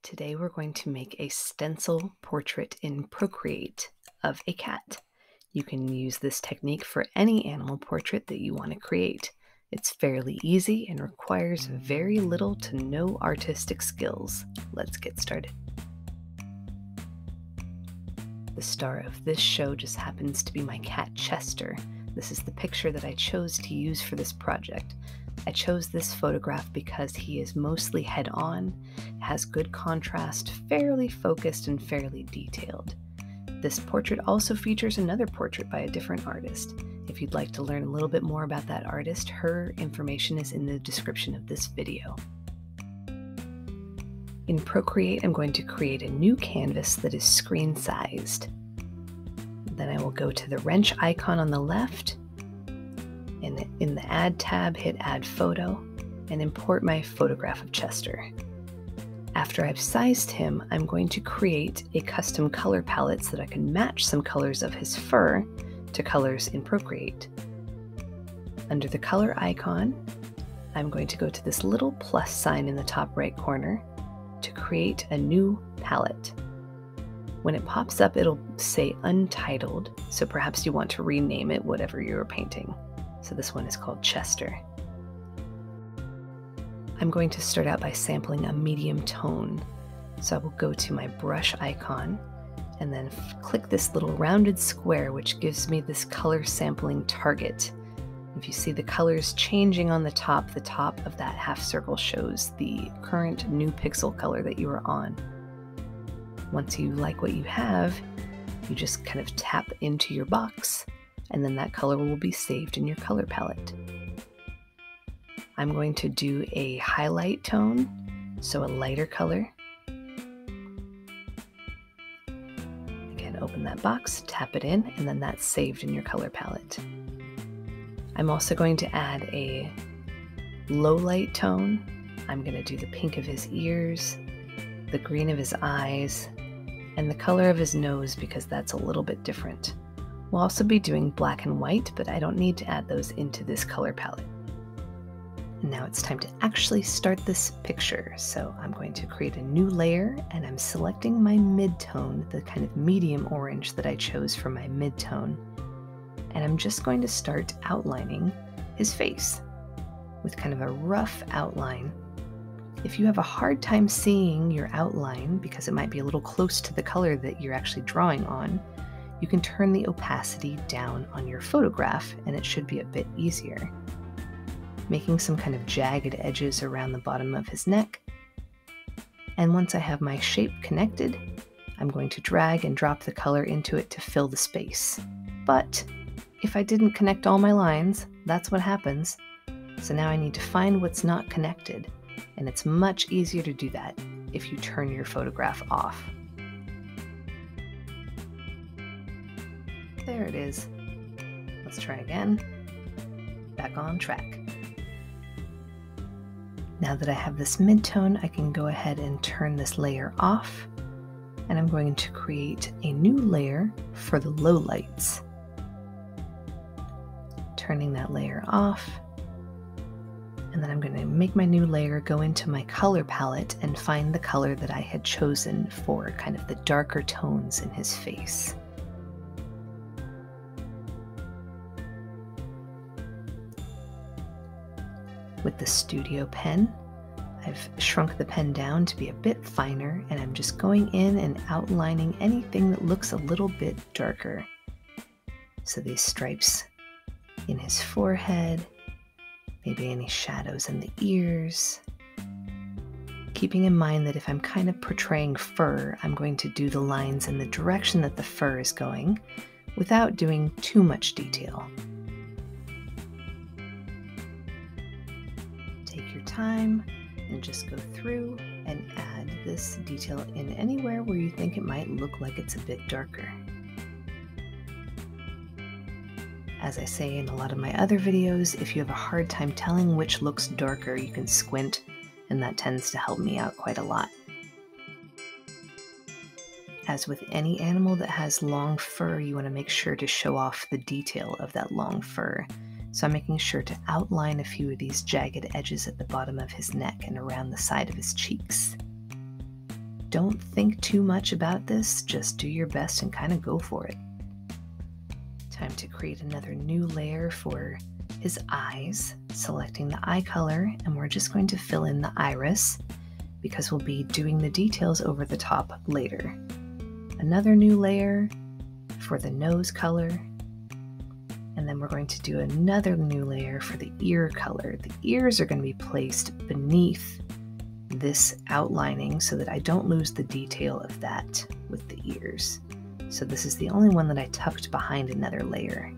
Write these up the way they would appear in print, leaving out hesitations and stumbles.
Today we're going to make a stencil portrait in Procreate of a cat. You can use this technique for any animal portrait that you want to create. It's fairly easy and requires very little to no artistic skills. Let's get started. The star of this show just happens to be my cat Chester. This is the picture that I chose to use for this project. I chose this photograph because he is mostly head-on, has good contrast, fairly focused, and fairly detailed. This portrait also features another portrait by a different artist. If you'd like to learn a little bit more about that artist, her information is in the description of this video. In Procreate, I'm going to create a new canvas that is screen-sized. Then I will go to the wrench icon on the left, and in the Add tab, hit Add Photo, and import my photograph of Chester. After I've sized him, I'm going to create a custom color palette so that I can match some colors of his fur to colors in Procreate. Under the color icon, I'm going to go to this little plus sign in the top right corner to create a new palette. When it pops up, it'll say Untitled, so perhaps you want to rename it whatever you're painting. So this one is called Chester. I'm going to start out by sampling a medium tone. So I will go to my brush icon and then click this little rounded square, which gives me this color sampling target. If you see the colors changing on the top of that half circle shows the current new pixel color that you are on. Once you like what you have, you just kind of tap into your box, and then that color will be saved in your color palette. I'm going to do a highlight tone, so a lighter color. Again, open that box, tap it in, and then that's saved in your color palette. I'm also going to add a low light tone. I'm going to do the pink of his ears, the green of his eyes, and the color of his nose because that's a little bit different. We'll also be doing black and white, but I don't need to add those into this color palette. And now it's time to actually start this picture. So I'm going to create a new layer, and I'm selecting my mid-tone, the kind of medium orange that I chose for my mid-tone. And I'm just going to start outlining his face with kind of a rough outline. If you have a hard time seeing your outline because it might be a little close to the color that you're actually drawing on, you can turn the opacity down on your photograph and it should be a bit easier. Making some kind of jagged edges around the bottom of his neck. And once I have my shape connected, I'm going to drag and drop the color into it to fill the space. But if I didn't connect all my lines, that's what happens. So now I need to find what's not connected, and it's much easier to do that if you turn your photograph off. There it is. Let's try again. Back on track. Now that I have this mid-tone, I can go ahead and turn this layer off, and I'm going to create a new layer for the lowlights. Turning that layer off, and then I'm going to make my new layer, go into my color palette, and find the color that I had chosen for kind of the darker tones in his face. With the Studio pen, I've shrunk the pen down to be a bit finer, and I'm just going in and outlining anything that looks a little bit darker. So these stripes in his forehead, maybe any shadows in the ears. Keeping in mind that if I'm kind of portraying fur, I'm going to do the lines in the direction that the fur is going without doing too much detail. Take your time and just go through and add this detail in anywhere where you think it might look like it's a bit darker. As I say in a lot of my other videos, if you have a hard time telling which looks darker, you can squint, and that tends to help me out quite a lot. As with any animal that has long fur, you want to make sure to show off the detail of that long fur. So I'm making sure to outline a few of these jagged edges at the bottom of his neck and around the side of his cheeks. Don't think too much about this, just do your best and kind of go for it. Time to create another new layer for his eyes, selecting the eye color, and we're just going to fill in the iris because we'll be doing the details over the top later. Another new layer for the nose color, and then we're going to do another new layer for the ear color. The ears are going to be placed beneath this outlining so that I don't lose the detail of that with the ears. So this is the only one that I tucked behind another layer.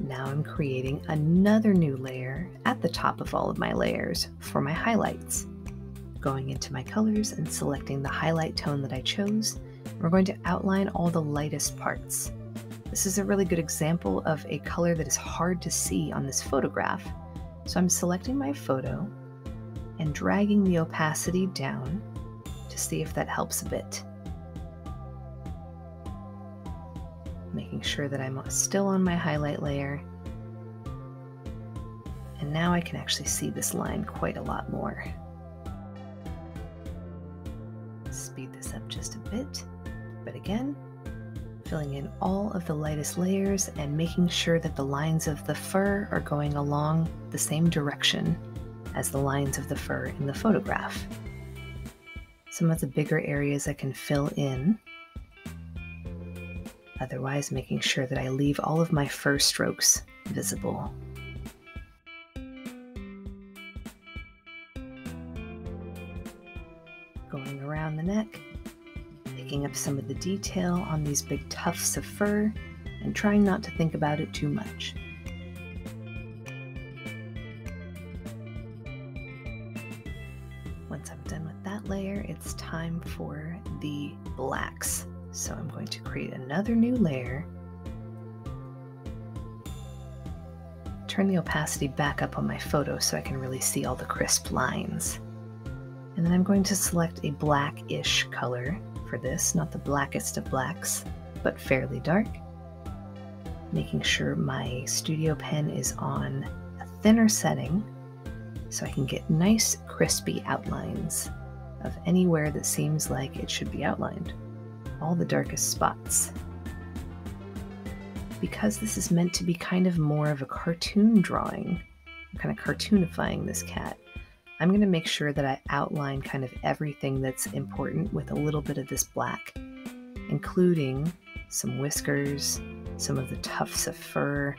Now I'm creating another new layer at the top of all of my layers for my highlights. Going into my colors and selecting the highlight tone that I chose, we're going to outline all the lightest parts. This is a really good example of a color that is hard to see on this photograph. So I'm selecting my photo and dragging the opacity down to see if that helps a bit. Making sure that I'm still on my highlight layer. And now I can actually see this line quite a lot more. Speed this up just a bit, but again, filling in all of the lightest layers and making sure that the lines of the fur are going along the same direction as the lines of the fur in the photograph. Some of the bigger areas I can fill in, otherwise making sure that I leave all of my fur strokes visible. Going around the neck, picking up some of the detail on these big tufts of fur and trying not to think about it too much. Once I'm done with that layer, it's time for the blacks. So I'm going to create another new layer, turn the opacity back up on my photo so I can really see all the crisp lines. And then I'm going to select a blackish color for this, not the blackest of blacks, but fairly dark. Making sure my studio pen is on a thinner setting so I can get nice crispy outlines of anywhere that seems like it should be outlined, all the darkest spots. Because this is meant to be kind of more of a cartoon drawing, I'm kind of cartoonifying this cat, I'm going to make sure that I outline kind of everything that's important with a little bit of this black, including some whiskers, some of the tufts of fur,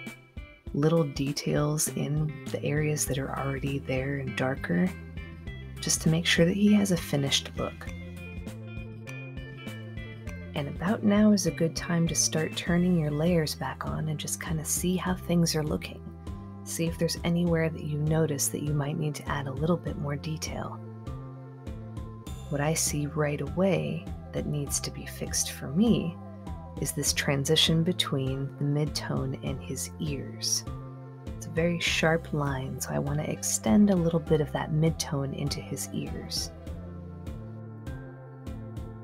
little details in the areas that are already there and darker, just to make sure that he has a finished look. And about now is a good time to start turning your layers back on and just kind of see how things are looking. See if there's anywhere that you notice that you might need to add a little bit more detail. What I see right away that needs to be fixed for me is this transition between the mid-tone and his ears. It's a very sharp line, so I want to extend a little bit of that mid-tone into his ears.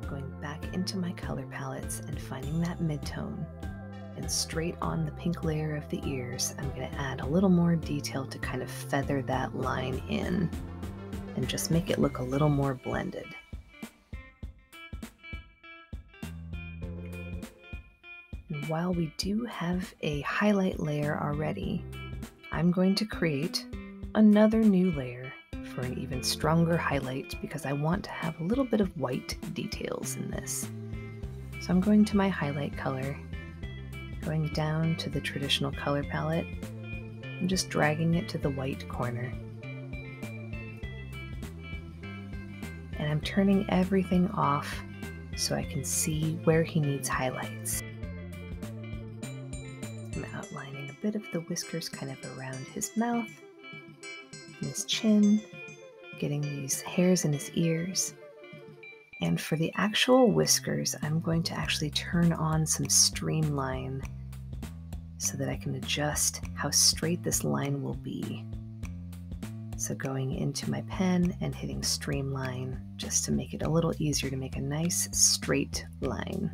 Going back into my color palettes and finding that mid-tone, and straight on the pink layer of the ears, I'm going to add a little more detail to kind of feather that line in and just make it look a little more blended. And while we do have a highlight layer already, I'm going to create another new layer for an even stronger highlight because I want to have a little bit of white details in this. So I'm going to my highlight color, going down to the traditional color palette, and just dragging it to the white corner. And I'm turning everything off so I can see where he needs highlights. I'm outlining a bit of the whiskers kind of around his mouth, and his chin, getting these hairs in his ears. And for the actual whiskers, I'm going to actually turn on some streamline so that I can adjust how straight this line will be. So going into my pen and hitting streamline just to make it a little easier to make a nice straight line.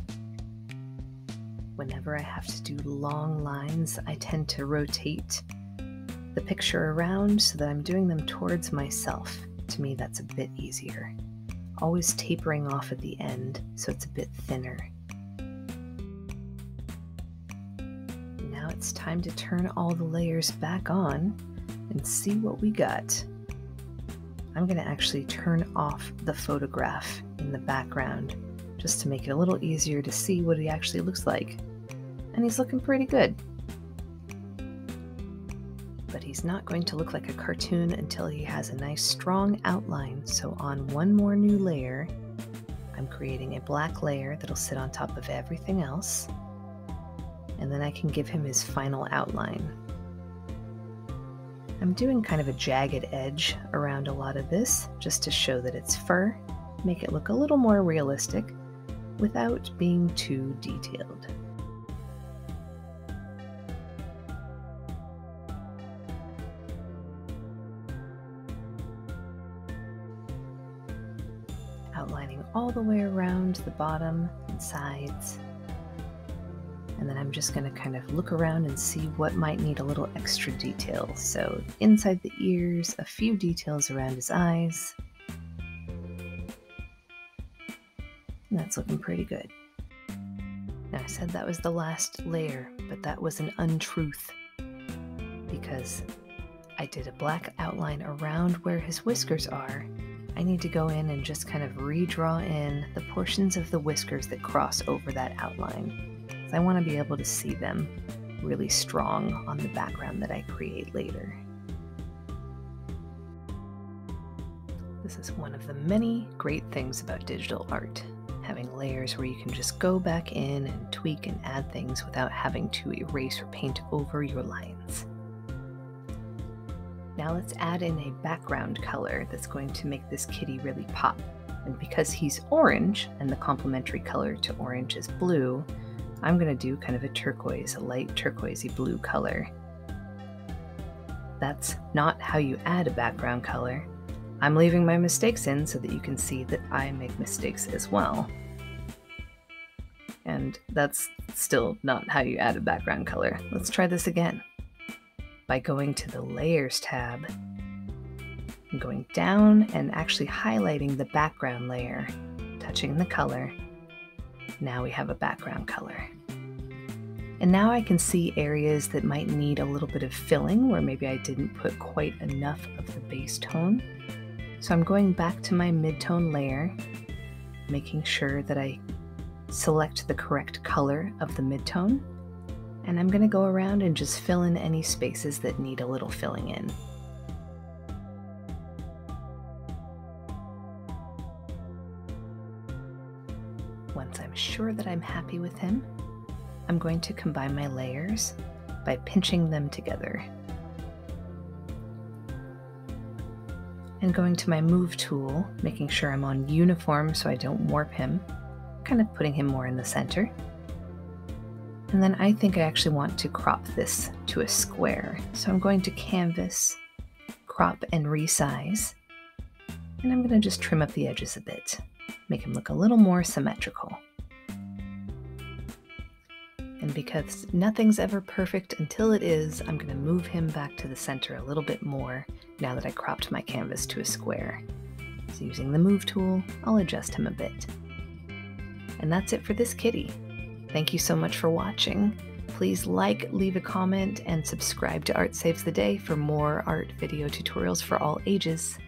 whenever I have to do long lines, I tend to rotate the picture around so that I'm doing them towards myself. To me, that's a bit easier. Always tapering off at the end so it's a bit thinner. Now it's time to turn all the layers back on and see what we got. I'm going to actually turn off the photograph in the background just to make it a little easier to see what he actually looks like. And he's looking pretty good. But he's not going to look like a cartoon until he has a nice strong outline. So on one more new layer, I'm creating a black layer that'll sit on top of everything else. And then I can give him his final outline. I'm doing kind of a jagged edge around a lot of this just to show that it's fur, make it look a little more realistic without being too detailed. Outlining all the way around the bottom and sides. And then I'm just going to kind of look around and see what might need a little extra detail. So inside the ears, a few details around his eyes. And that's looking pretty good. Now I said that was the last layer, but that was an untruth because I did a black outline around where his whiskers are. I need to go in and just kind of redraw in the portions of the whiskers that cross over that outline. I want to be able to see them really strong on the background that I create later. This is one of the many great things about digital art, having layers where you can just go back in and tweak and add things without having to erase or paint over your lines. Now let's add in a background color that's going to make this kitty really pop. And because he's orange and the complementary color to orange is blue, I'm going to do kind of a turquoise, a light turquoisey blue color. That's not how you add a background color. I'm leaving my mistakes in so that you can see that I make mistakes as well. And that's still not how you add a background color. Let's try this again. By going to the Layers tab, and going down and actually highlighting the background layer, touching the color. Now we have a background color. And now I can see areas that might need a little bit of filling where maybe I didn't put quite enough of the base tone. So I'm going back to my mid-tone layer, making sure that I select the correct color of the mid-tone. And I'm going to go around and just fill in any spaces that need a little filling in. Once I'm sure that I'm happy with him, I'm going to combine my layers by pinching them together. And going to my Move tool, making sure I'm on uniform so I don't warp him, kind of putting him more in the center. And then I think I actually want to crop this to a square. So I'm going to Canvas, Crop and Resize, and I'm going to just trim up the edges a bit, make him look a little more symmetrical. And because nothing's ever perfect until it is, I'm going to move him back to the center a little bit more now that I cropped my canvas to a square. So using the Move tool, I'll adjust him a bit. And that's it for this kitty. Thank you so much for watching. Please like, leave a comment, and subscribe to Art Saves the Day for more art video tutorials for all ages.